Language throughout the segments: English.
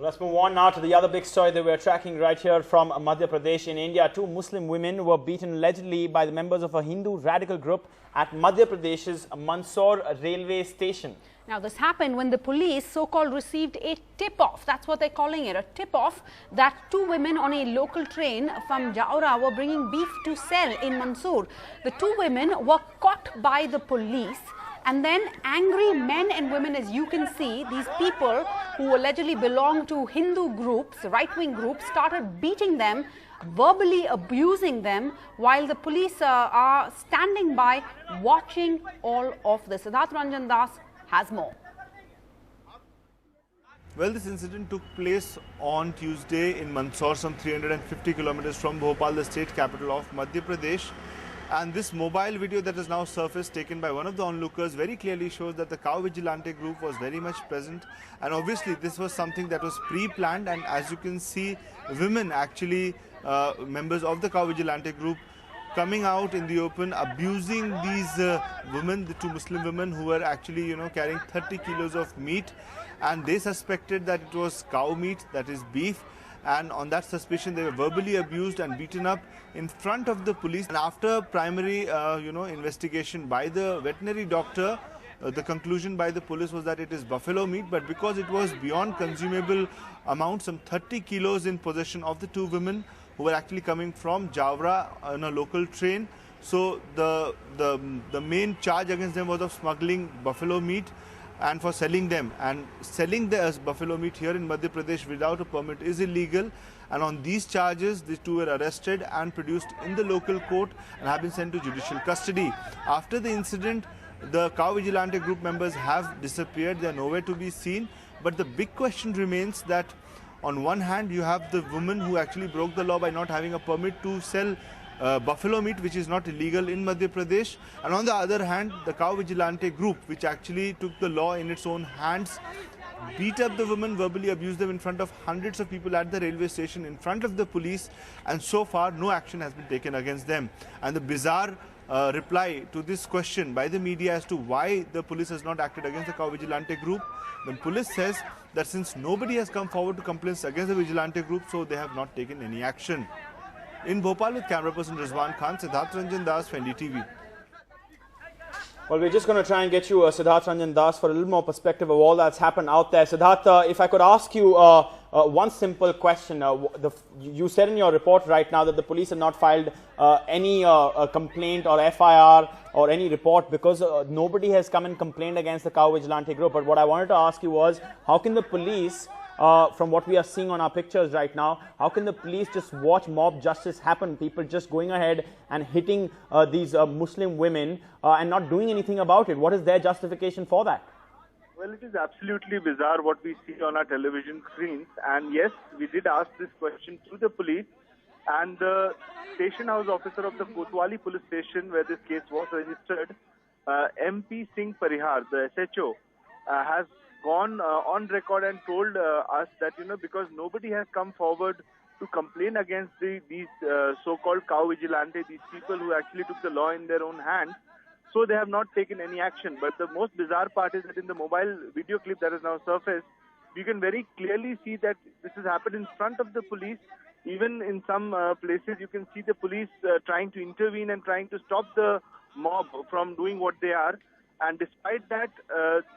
Let's move on now to the other big story that we're tracking right here from Madhya Pradesh in India. Two Muslim women were beaten allegedly by the members of a Hindu radical group at Madhya Pradesh's Mandsaur railway station. Now, this happened when the police so-called received a tip-off. That's what they're calling it, a tip-off that two women on a local train from Jaora were bringing beef to sell in Mandsaur. The two women were caught by the police. And then angry men and women, as you can see, these people who allegedly belong to Hindu groups, right-wing groups, started beating them, verbally abusing them, while the police are standing by watching all of this. Siddharth Ranjan Das has more. Well, this incident took place on Tuesday in Mandsaur, some 350 kilometers from Bhopal, the state capital of Madhya Pradesh. And this mobile video that is now surfaced, taken by one of the onlookers, very clearly shows that the cow vigilante group was very much present. And obviously, this was something that was pre-planned. And as you can see, women actually, members of the cow vigilante group, coming out in the open, abusing these women, the two Muslim women who were actually, carrying 30 kilos of meat. And they suspected that it was cow meat, that is beef. And on that suspicion, they were verbally abused and beaten up in front of the police. And after primary, investigation by the veterinary doctor, the conclusion by the police was that it is buffalo meat. But because it was beyond consumable amount, some 30 kilos in possession of the two women who were actually coming from Jaora on a local train. So the main charge against them was of smuggling buffalo meat and for selling them. And selling the buffalo meat here in Madhya Pradesh without a permit is illegal. And on these charges, the two were arrested and produced in the local court and have been sent to judicial custody. After the incident, the cow vigilante group members have disappeared. They are nowhere to be seen. But the big question remains that on one hand, you have the woman who actually broke the law by not having a permit to sell buffalo meat, which is not illegal in Madhya Pradesh. And on the other hand, the cow vigilante group, which actually took the law in its own hands, beat up the women, verbally abused them in front of hundreds of people at the railway station, in front of the police. And so far, no action has been taken against them. And the bizarre reply to this question by the media as to why the police has not acted against the cow vigilante group, the police says that since nobody has come forward to complaints against the vigilante group, so they have not taken any action. In Bhopal with camera person Rizwan Khan, Siddharth Ranjan Das for NDTV. Well, we're just going to try and get you, Siddharth Ranjan Das, for a little more perspective of all that's happened out there. Siddharth, if I could ask you one simple question. You said in your report right now that the police have not filed any complaint or FIR or any report because nobody has come and complained against the cow vigilante group. But what I wanted to ask you was, how can the police, from what we are seeing on our pictures right now, how can the police just watch mob justice happen, people just going ahead and hitting these Muslim women and not doing anything about it? What is their justification for that? Well, it is absolutely bizarre what we see on our television screens. And yes, we did ask this question to the police. And the station house officer of the Kotwali police station, where this case was registered, MP Singh Parihar, the SHO, has gone on record and told us that, because nobody has come forward to complain against these so-called cow vigilante, these people who actually took the law in their own hands, so they have not taken any action. But the most bizarre part is that in the mobile video clip that has now surfaced, you can very clearly see that this has happened in front of the police. Even in some places, you can see the police trying to intervene and trying to stop the mob from doing what they are. And despite that,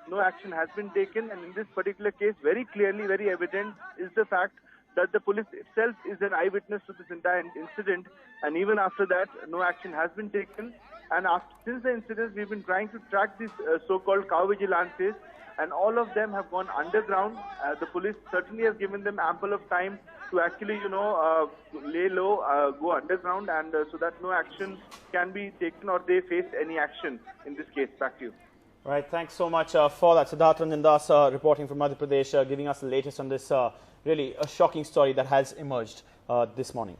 no action has been taken. And in this particular case, very clearly, very evident is the fact that the police itself is an eyewitness to this entire incident. And even after that, no action has been taken. And since the incident, we've been trying to track these so-called cow vigilantes, and all of them have gone underground. The police certainly has given them ample of time to actually, lay low, go underground, and so that no action can be taken or they face any action in this case. Back to you. Right, thanks so much for that. Siddharth Ranjan Das reporting from Madhya Pradesh, giving us the latest on this really a shocking story that has emerged this morning.